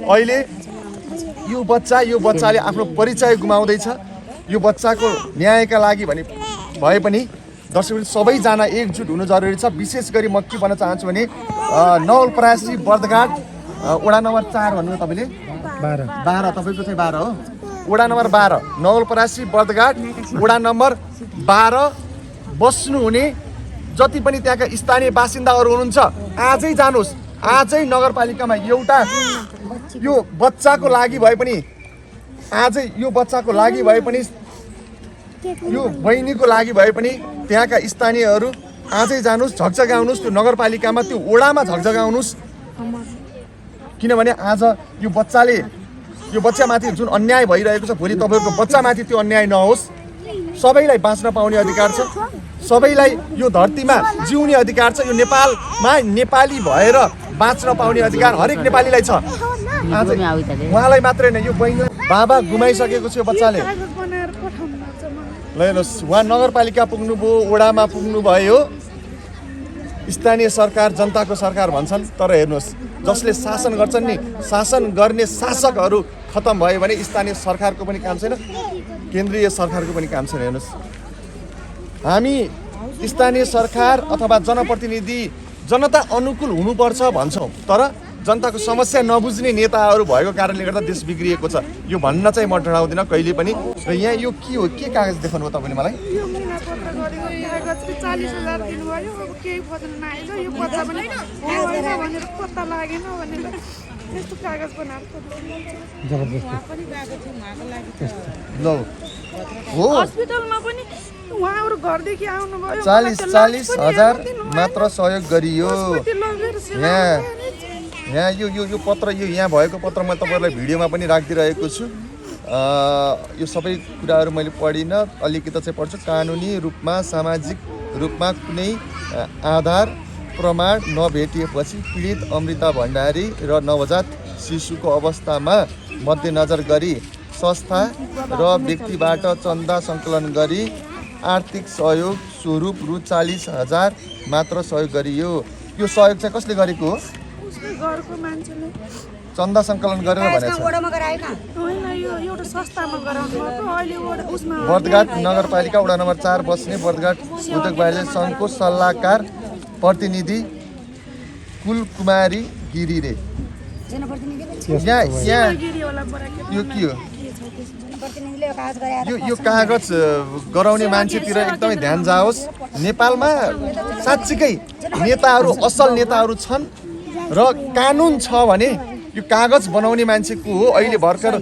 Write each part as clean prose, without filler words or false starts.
अहिले यो बच्चाले आफ्नो परिचय गुमाउँदैछ। यो बच्चाको न्यायका लागि भए पनि दर्शक सबैजना एकजुट हुनु जरुरी छ। विशेष गरी म के भन्न चाहन्छु भने नवलपरासी बर्दघाट वडा नम्बर 4 भन्नु तपाईँले 12 तपाईँको चाहिँ 12 हो। वडा नम्बर 12 नवलपरासी बर्दघाट वडा नम्बर 12 बस्नुहुने जति पनि त्यहाँका स्थानीय बासिन्दाहरू हुनुहुन्छ आजै जानुहोस्। आजै नगरपालिकामा एउटा यो बच्चाको लागि भए पनि यो बहिनीको लागि भए पनि त्यहाँका स्थानीयहरू आजै जानुहोस्, झकझगाउनुहोस्। त्यो नगरपालिकामा त्यो वडामा झकझगाउनुहोस्। किनभने आज यो बच्चामाथि जुन अन्याय भइरहेको छ भोलि तपाईँहरूको बच्चामाथि त्यो अन्याय नहोस्। सबैलाई बाँच्न पाउने अधिकार छ, सबैलाई यो धरतीमा जिउने अधिकार छ। यो नेपालमा नेपाली भएर बाँच्न पाउने अधिकार हरेक नेपालीलाई छ। उहाँलाई मात्रै नै यो बहिनी बाबा गुमाइसकेको छ यो बच्चाले। ल हेर्नुहोस्, उहाँ नगरपालिका पुग्नुभयो, वडामा पुग्नुभयो। स्थानीय सरकार जनताको सरकार भन्छन्, तर हेर्नुहोस् जसले शासन गर्छन् नि, शासन गर्ने शासकहरू खतम भयो भने स्थानीय सरकारको पनि काम छैन, केन्द्रीय सरकारको पनि काम छैन। हेर्नुहोस्, हामी स्थानीय सरकार अथवा जनप्रतिनिधि जनता अनुकूल हुनुपर्छ भन्छौँ, तर जनताको समस्या नबुझ्ने नेताहरू भएको कारणले गर्दा देश बिग्रिएको छ। यो भन्न चाहिँ म डराउँदिनँ कहिले पनि। र यहाँ यो के हो, के कागज देखाउनु हो तपाईँले मलाई? हस्पिटलमा पनि उहाँहरु घरदेखि आउनुभयो, 40,000 मात्र सहयोग गरियो। यहाँ यो पत्र, यो यहाँ भएको पत्र मैले तपाईँहरूलाई भिडियोमा पनि राखिदिइरहेको छु। यो सबै कुराहरू मैले पढिनँ, अलिकति चाहिँ पढ्छु। कानुनी रूपमा सामाजिक रूपमा कुनै आधार प्रमाण नभेटिएपछि पीडित अमृता भण्डारी र नवजात शिशुको अवस्थामा मध्यनजर गरी संस्था र व्यक्तिबाट चन्दा सङ्कलन गरी आर्थिक सहयोग स्वरूप रु 40,000 मात्र सहयोग गरियो। यो सहयोग चाहिँ कसले गरेको हो? घरको मान्छेले चन्दा सङ्कलन गरेर भनेको छ। बर्दघाट नगरपालिका वडा नम्बर 4 बस्ने बर्दघाट उद्योग वाणिज्य सङ्घको सल्लाहकार प्रतिनिधि कुलकुमारी गिरी रे। यहाँ यो के हो? यो कागज गराउने मान्छेतिर एकदमै ध्यान जाओस्। नेपालमा साँच्चीकै नेताहरू, असल नेताहरू छन् र कानुन छ भने यो कागज बनाउने मान्छेको हो अहिले भर्खर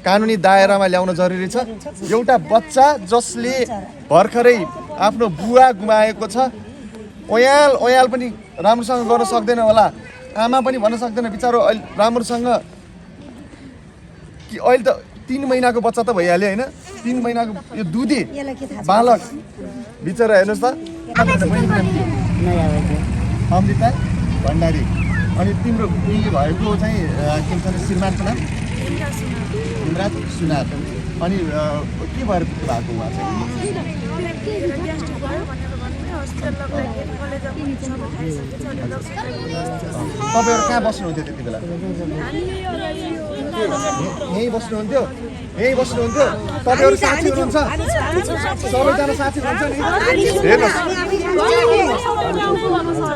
कानुनी दायरामा ल्याउन जरुरी छ। एउटा बच्चा जसले भर्खरै आफ्नो बुवा गुमाएको छ, ओयाल पनि राम्रोसँग गर्न सक्दैन होला, आमा पनि भन्न सक्दैन बिचारो राम्रोसँग। कि अहिले त 3 महिनाको बच्चा त भइहाल्यो होइन? 3 महिनाको यो दुधी बालक बिचरा। हेर्नुहोस् त, अमृता भण्डारी। अनि तिम्रो उयो भएको चाहिँ के भन्छ श्रीमानको नाम? इन्द्राज सुनार। अनि के भएर भएको उहाँ चाहिँ? तपाईँहरू कहाँ बस्नुहुन्थ्यो त्यति बेला? यहीँ बस्नुहुन्थ्यो? तपाईँहरू साथी हुनुहुन्छ? सबैजना साथी हुनुहुन्छ नि?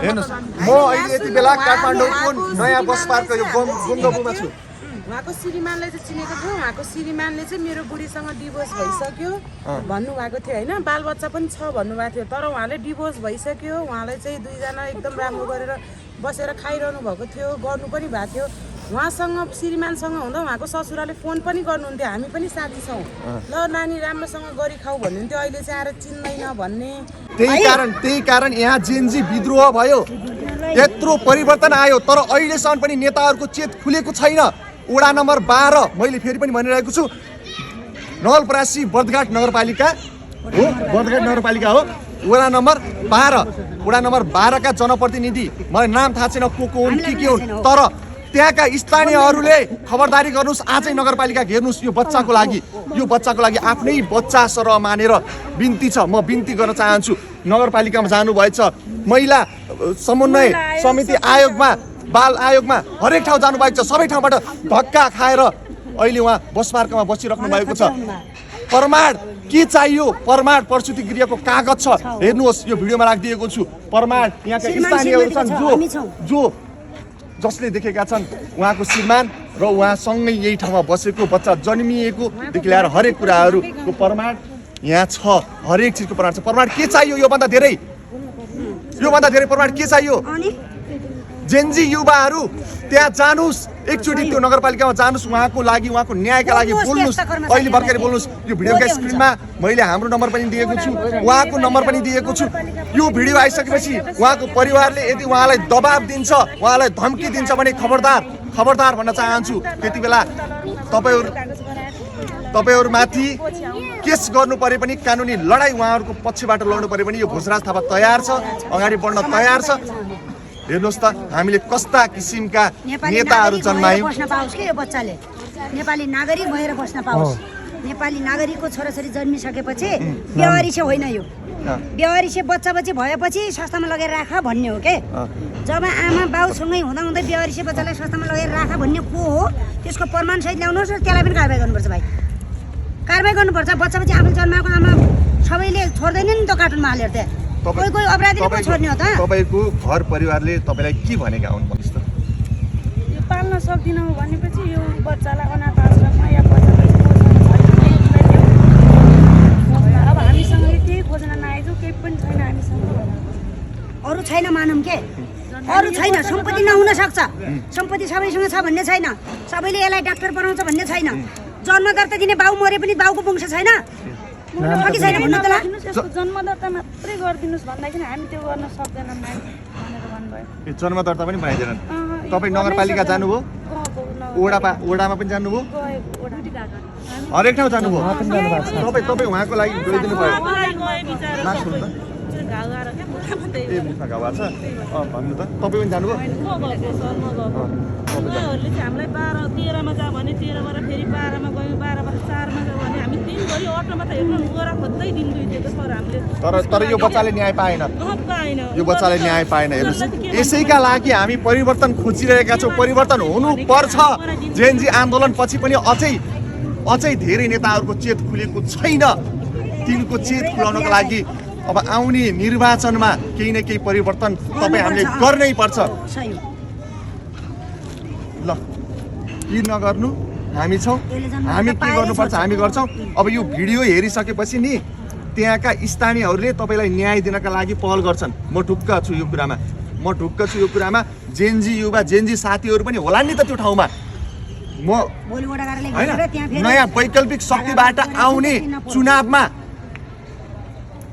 हेर्नुहोस्, म अहिले यति बेला काठमाडौँको नयाँ बस पार्कको यो गुम्गबुमा छु। उहाँको श्रीमानलाई चाहिँ चिनेको थियो। उहाँको श्रीमानले चाहिँ मेरो बुढीसँग डिभोर्स भइसक्यो भन्नुभएको थियो होइन, बालबच्चा पनि छ भन्नुभएको थियो। तर उहाँले डिभोर्स भइसक्यो, उहाँलाई चाहिँ 2 जना एकदम राम्रो गरेर बसेर खाइरहनु भएको थियो, गर्नु पनि भएको थियो। उहाँसँग श्रीमानसँग हुँदा उहाँको ससुराले फोन पनि गर्नुहुन्थ्यो, हामी पनि साथी छौँ, ल नानी राम्रोसँग गरी खाऊ भन्नुहुन्थ्यो। अहिले चाहिँ आएर चिन्दैन भन्ने। त्यही कारण यहाँ जेनजी विद्रोह भयो, यत्रो परिवर्तन आयो। तर अहिलेसम्म पनि नेताहरूको चेत खुलेको छैन। वडा नम्बर 12 मैले फेरि पनि भनिरहेको छु, नवलपरासी बर्दघाट नगरपालिका हो, बर्दघाट नगरपालिका हो। वडा नम्बर 12 का जनप्रतिनिधि, मलाई नाम थाहा छैन को हुन् के हुन्, तर त्यहाँका स्थानीयहरूले खबरदारी गर्नुहोस्। आजै नगरपालिका घेर्नुहोस्। यो बच्चाको लागि आफ्नै बच्चा सरह मानेर बिन्ती छ, म बिन्ती गर्न चाहन्छु। नगरपालिकामा जानुभएछ, महिला समन्वय समिति आयोगमा बाल आयोगमा हरेक ठाउँ जानुभएको छ, सबै ठाउँबाट धक्का खाएर अहिले उहाँ बसमार्गमा बसिराख्नु भएको छ। प्रमाण के चाहियो? प्रमाण प्रस्तुति गृहको कागज छ, हेर्नुहोस् यो भिडियोमा राखिदिएको छु। प्रमाण यहाँका स्थानीयहरू छन् जो जसले देखेका छन् उहाँको श्रीमान र उहाँसँगै यही ठाउँमा बसेको बच्चा जन्मिएकोदेखि लिएर हरेक कुराहरूको प्रमाण यहाँ छ, हरेक चिजको प्रमाण छ। प्रमाण के चाहियो? योभन्दा धेरै प्रमाण के चाहियो? जेन्जी युवाहरू त्यहाँ जानुस्, एकचोटि त्यो नगरपालिकामा जानुस्, उहाँको लागि उहाँको न्यायका लागि बोल्नुस्। अहिले भर्खरै बोल्नुस्। यो भिडियोका स्क्रिनमा मैले हाम्रो नम्बर पनि दिएको छु, उहाँको नम्बर पनि दिएको छु। यो भिडियो आइसकेपछि उहाँको परिवारले यदि उहाँलाई दबाब दिन्छ, उहाँलाई धम्की दिन्छ भने खबरदार भन्न चाहन्छु। त्यति बेला तपाईँहरूमाथि केस गर्नु परे पनि, कानुनी लडाइँ उहाँहरूको पक्षबाट लड्नु परे पनि यो भोजराज थापा तयार छ, अगाडि बढ्न तयार छ। हेर्नुहोस् त हामीले कस्ता किसिमका नेताहरू जन्मायौँ। बस्न पाओस् के यो बच्चाले नेपाली नागरिक भएर बस्न पाओस्। नेपाली नागरिकको छोराछोरी जन्मिसकेपछि बेवारिसे होइन, यो बेवारिसे बच्चा भएपछि संस्थामा लगेर राख भन्ने हो के। जब आमा बाउसँगै हुँदा बेवारिसे बच्चालाई संस्थामा लगेर राख भन्ने को हो, त्यसको प्रमाणसहित ल्याउनुहोस् र त्यसलाई पनि कारबाही गर्नुपर्छ भाइ, कारबाही गर्नुपर्छ। बच्चा आफूले जन्माएको आमा सबैले छोड्दैन नि त कार्टुनमा हालेर। त्यहाँ कोही अपराधीले पो छोड्ने हो त। तपाईँको घर परिवारले तपाईँलाई के भनेका हुन् भन्नुहोस् त? यो पाल्न सक्दिनँ भनेपछि यो बच्चालाई अनाथ आश्रममा या अब हामीसँग केही खोज्न नआएको, केही पनि छैन हामीसँग। अरू छैन मानौँ के, अरू छैन। सम्पत्ति नहुन सक्छ, सम्पत्ति सबैसँग छ भन्ने छैन, सबैले यसलाई डाक्टर बनाउँछ भन्ने छैन। जन्मदर्ता दिने बाउ मरे पनि बाउको वंश छैन, कि छैन भन्नु त। जन्मदर्ता मात्रै गरिदिनुहोस् भन्दाखेरि हामी त्यो गर्न सक्दैनौँ भनेर भन्नुभयो। जन्मदर्ता पनि बनाइदिएन। तपाईँ नगरपालिका जानुभयो, ओडामा पनि जानुभयो, हरेक ठाउँ जानुभयो। तपाईँ उहाँको लागि गइदिनु भयो। ए मुखमा घाउ भएको छ, भन्नु त। तपाईँ पनि जानुभयो? उहाँहरूले चाहिँ हामीलाई 12-13मा जा भने 13बाट फेरि 12मा गयौँ, 12बाट 4मा गयो भने हामी दिनभरि अटोमा त हेर्नु गोरा खोज्दै दिन गइदिएको सर हामीले। तर यो बच्चाले न्याय पाएन, यो बच्चाले न्याय पाएन। हेर्नुहोस्, यसैका लागि हामी परिवर्तन खोजिरहेका छौँ। परिवर्तन हुनुपर्छ। जेएनजी आन्दोलन पछि पनि अझै धेरै नेताहरूको चेत खुलेको छैन। तिनको चेत खुलाउनको लागि अब आउने निर्वाचनमा केही न केही परिवर्तन तपाईँ हामीले गर्नै पर्छ। ल के नगर्नु हामी छौँ, हामी के गर्नुपर्छ हामी गर्छौँ। अब यो भिडियो हेरिसकेपछि नि त्यहाँका स्थानीयहरूले तपाईँलाई न्याय दिनका लागि पहल गर्छन्। म ढुक्क छु यो कुरामा। जेएनजी युवा जेएनजी साथीहरू पनि होला नि त त्यो ठाउँमा। म होइन, नयाँ वैकल्पिक शक्तिबाट आउने चुनावमा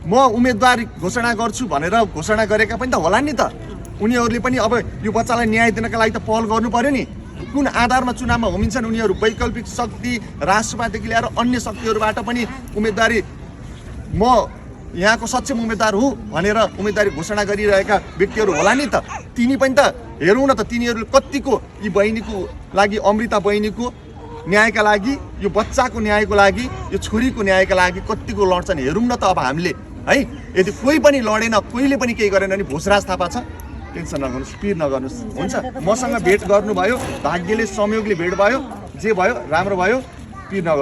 म उम्मेदवारी घोषणा गर्छु भनेर घोषणा गरेका पनि त होला नि त। उनीहरूले पनि अब यो बच्चालाई न्याय दिनका लागि त पहल गर्नु पर्यो नि। कुन आधारमा चुनावमा होमिन्छन् उनीहरू? वैकल्पिक शक्ति, राष्ट्रवादीदेखि लिएर अन्य शक्तिहरूबाट पनि उम्मेदवारी, म यहाँको सक्षम उम्मेदवार हुँ भनेर उम्मेदवारी घोषणा गरिरहेका व्यक्तिहरू होला नि त। तिनी पनि त हेरौँ न त, तिनीहरूले कतिको यी बहिनीको लागि, अमृता बहिनीको न्यायका लागि, यो बच्चाको न्यायको लागि, यो छोरीको न्यायका लागि कतिको लड्छन् हेरौँ न त। अब हामीले है, यदि कोही पनि लडेन, कोहीले पनि केही गरेन भने भोजराज थापा छ। टेन्सन नगर्नुहोस्, पिर नगर्नुहोस्, हुन्छ। मसँग भेट गर्नुभयो, भाग्यले संयोगले भेट भयो, जे भयो राम्रो भयो, पिर नगर्नु।